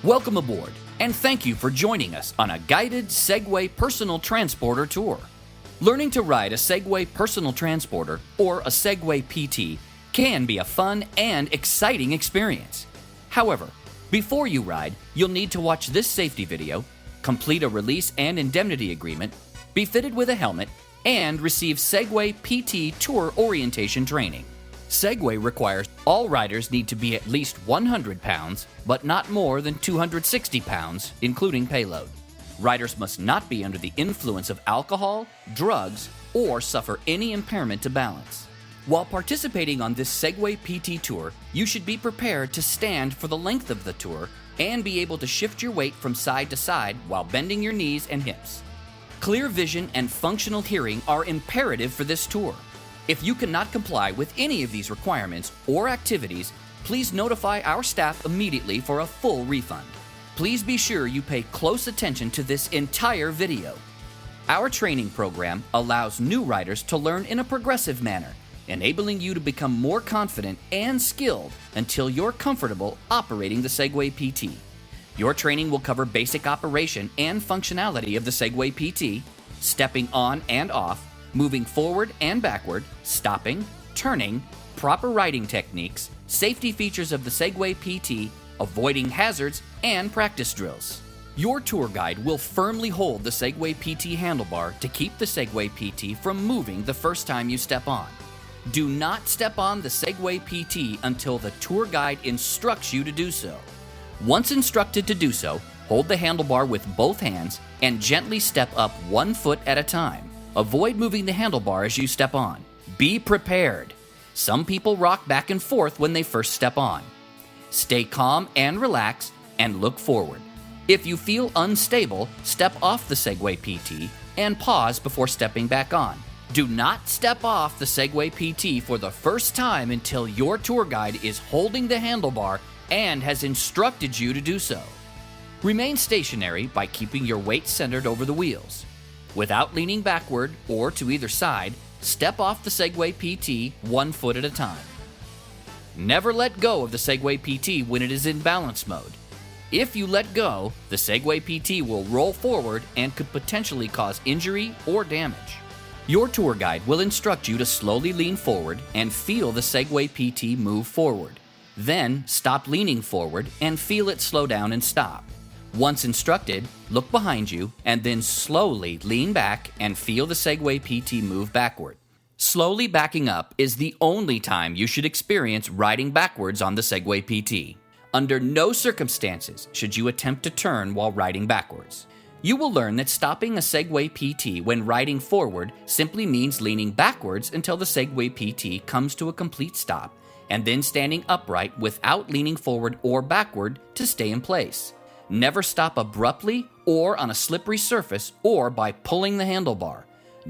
Welcome aboard, and thank you for joining us on a guided Segway personal transporter tour. Learning to ride a Segway personal transporter, or a Segway PT, can be a fun and exciting experience. However, before you ride, you'll need to watch this safety video, complete a release and indemnity agreement, be fitted with a helmet, and receive Segway PT tour orientation training. Segway requires all riders need to be at least 100 pounds, but not more than 260 pounds, including payload. Riders must not be under the influence of alcohol, drugs, or suffer any impairment to balance. While participating on this Segway PT tour, you should be prepared to stand for the length of the tour and be able to shift your weight from side to side while bending your knees and hips. Clear vision and functional hearing are imperative for this tour. If you cannot comply with any of these requirements or activities, please notify our staff immediately for a full refund. Please be sure you pay close attention to this entire video. Our training program allows new riders to learn in a progressive manner, enabling you to become more confident and skilled until you're comfortable operating the Segway PT. Your training will cover basic operation and functionality of the Segway PT, stepping on and off, moving forward and backward, stopping, turning, proper riding techniques, safety features of the Segway PT, avoiding hazards, and practice drills. Your tour guide will firmly hold the Segway PT handlebar to keep the Segway PT from moving the first time you step on. Do not step on the Segway PT until the tour guide instructs you to do so. Once instructed to do so, hold the handlebar with both hands and gently step up 1 foot at a time. Avoid moving the handlebar as you step on. Be prepared. Some people rock back and forth when they first step on. Stay calm and relaxed and look forward. If you feel unstable, step off the Segway PT and pause before stepping back on. Do not step off the Segway PT for the first time until your tour guide is holding the handlebar and has instructed you to do so. Remain stationary by keeping your weight centered over the wheels. Without leaning backward or to either side, step off the Segway PT 1 foot at a time. Never let go of the Segway PT when it is in balance mode. If you let go, the Segway PT will roll forward and could potentially cause injury or damage. Your tour guide will instruct you to slowly lean forward and feel the Segway PT move forward. Then stop leaning forward and feel it slow down and stop. Once instructed, look behind you and then slowly lean back and feel the Segway PT move backward. Slowly backing up is the only time you should experience riding backwards on the Segway PT. Under no circumstances should you attempt to turn while riding backwards. You will learn that stopping a Segway PT when riding forward simply means leaning backwards until the Segway PT comes to a complete stop, and then standing upright without leaning forward or backward to stay in place. Never stop abruptly or on a slippery surface or by pulling the handlebar.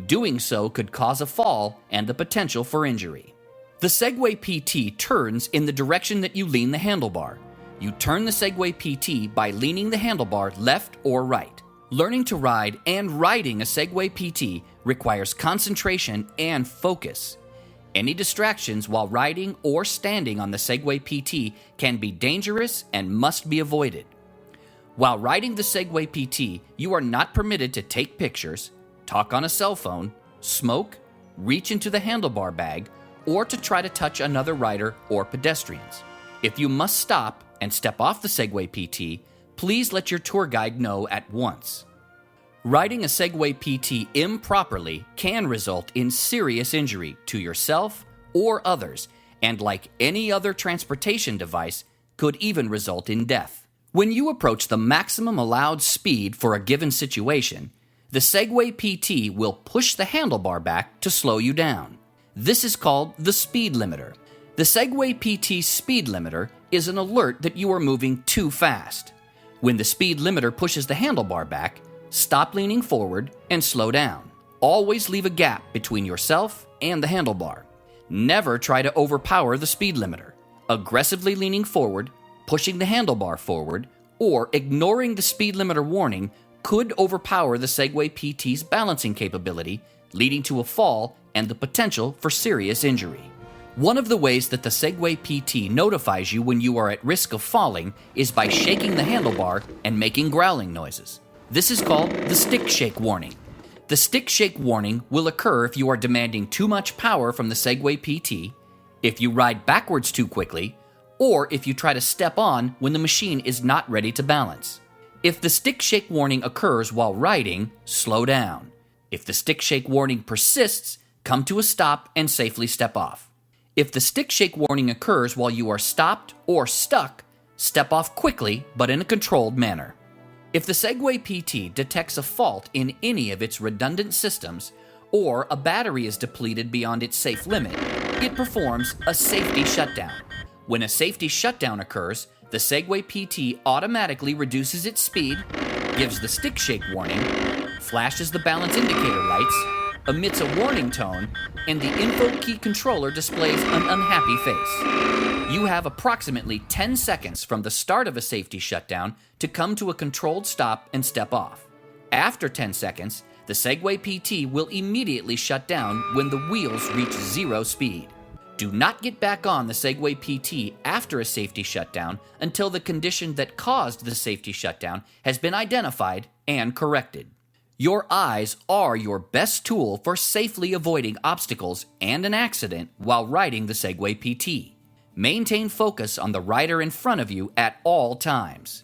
Doing so could cause a fall and the potential for injury. The Segway PT turns in the direction that you lean the handlebar. You turn the Segway PT by leaning the handlebar left or right. Learning to ride and riding a Segway PT requires concentration and focus. Any distractions while riding or standing on the Segway PT can be dangerous and must be avoided. While riding the Segway PT, you are not permitted to take pictures, talk on a cell phone, smoke, reach into the handlebar bag, or to try to touch another rider or pedestrians. If you must stop and step off the Segway PT, please let your tour guide know at once. Riding a Segway PT improperly can result in serious injury to yourself or others, and like any other transportation device, could even result in death. When you approach the maximum allowed speed for a given situation, the Segway PT will push the handlebar back to slow you down. This is called the speed limiter. The Segway PT speed limiter is an alert that you are moving too fast. When the speed limiter pushes the handlebar back, stop leaning forward and slow down. Always leave a gap between yourself and the handlebar. Never try to overpower the speed limiter. Aggressively leaning forward, pushing the handlebar forward, or ignoring the speed limiter warning could overpower the Segway PT's balancing capability, leading to a fall and the potential for serious injury. One of the ways that the Segway PT notifies you when you are at risk of falling is by shaking the handlebar and making growling noises. This is called the stick shake warning. The stick shake warning will occur if you are demanding too much power from the Segway PT, if you ride backwards too quickly, or if you try to step on when the machine is not ready to balance. If the stick shake warning occurs while riding, slow down. If the stick shake warning persists, come to a stop and safely step off. If the stick shake warning occurs while you are stopped or stuck, step off quickly but in a controlled manner. If the Segway PT detects a fault in any of its redundant systems, or a battery is depleted beyond its safe limit, it performs a safety shutdown. When a safety shutdown occurs, the Segway PT automatically reduces its speed, gives the stick shake warning, flashes the balance indicator lights, emits a warning tone, and the info key controller displays an unhappy face. You have approximately 10 seconds from the start of a safety shutdown to come to a controlled stop and step off. After 10 seconds, the Segway PT will immediately shut down when the wheels reach 0 speed. Do not get back on the Segway PT after a safety shutdown until the condition that caused the safety shutdown has been identified and corrected. Your eyes are your best tool for safely avoiding obstacles and an accident while riding the Segway PT. Maintain focus on the rider in front of you at all times.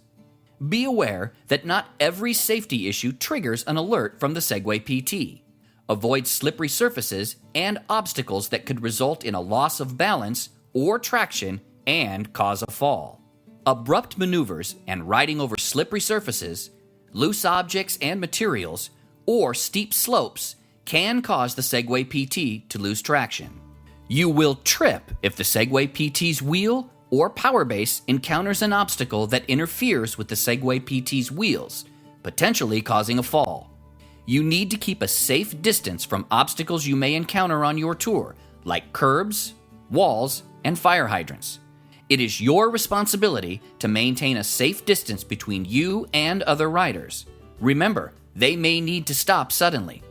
Be aware that not every safety issue triggers an alert from the Segway PT. Avoid slippery surfaces and obstacles that could result in a loss of balance or traction and cause a fall. Abrupt maneuvers and riding over slippery surfaces, loose objects and materials, or steep slopes can cause the Segway PT to lose traction. You will trip if the Segway PT's wheel or power base encounters an obstacle that interferes with the Segway PT's wheels, potentially causing a fall. You need to keep a safe distance from obstacles you may encounter on your tour, like curbs, walls, and fire hydrants. It is your responsibility to maintain a safe distance between you and other riders. Remember, they may need to stop suddenly.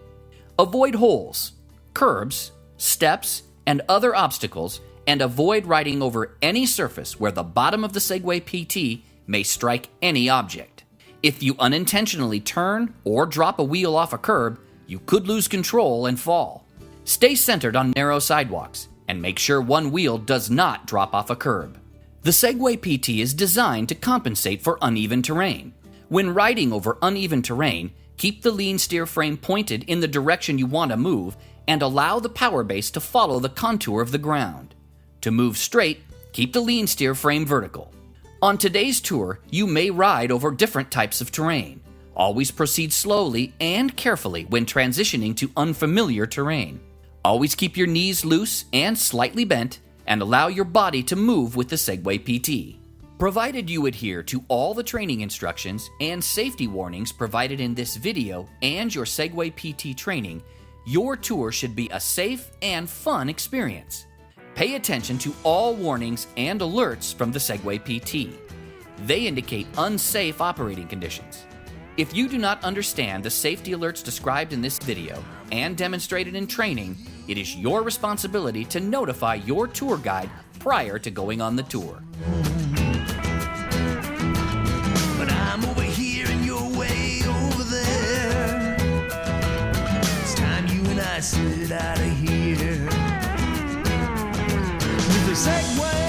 Avoid holes, curbs, steps, and other obstacles, and avoid riding over any surface where the bottom of the Segway PT may strike any object. If you unintentionally turn or drop a wheel off a curb, you could lose control and fall. Stay centered on narrow sidewalks, and make sure one wheel does not drop off a curb. The Segway PT is designed to compensate for uneven terrain. When riding over uneven terrain, keep the lean steer frame pointed in the direction you want to move and allow the power base to follow the contour of the ground. To move straight, keep the lean steer frame vertical. On today's tour, you may ride over different types of terrain. Always proceed slowly and carefully when transitioning to unfamiliar terrain. Always keep your knees loose and slightly bent, and allow your body to move with the Segway PT. Provided you adhere to all the training instructions and safety warnings provided in this video and your Segway PT training, your tour should be a safe and fun experience. Pay attention to all warnings and alerts from the Segway PT. They indicate unsafe operating conditions. If you do not understand the safety alerts described in this video and demonstrated in training, it is your responsibility to notify your tour guide prior to going on the tour. But I'm over here and you're way over there. It's time you and I slid out of here. With the Segway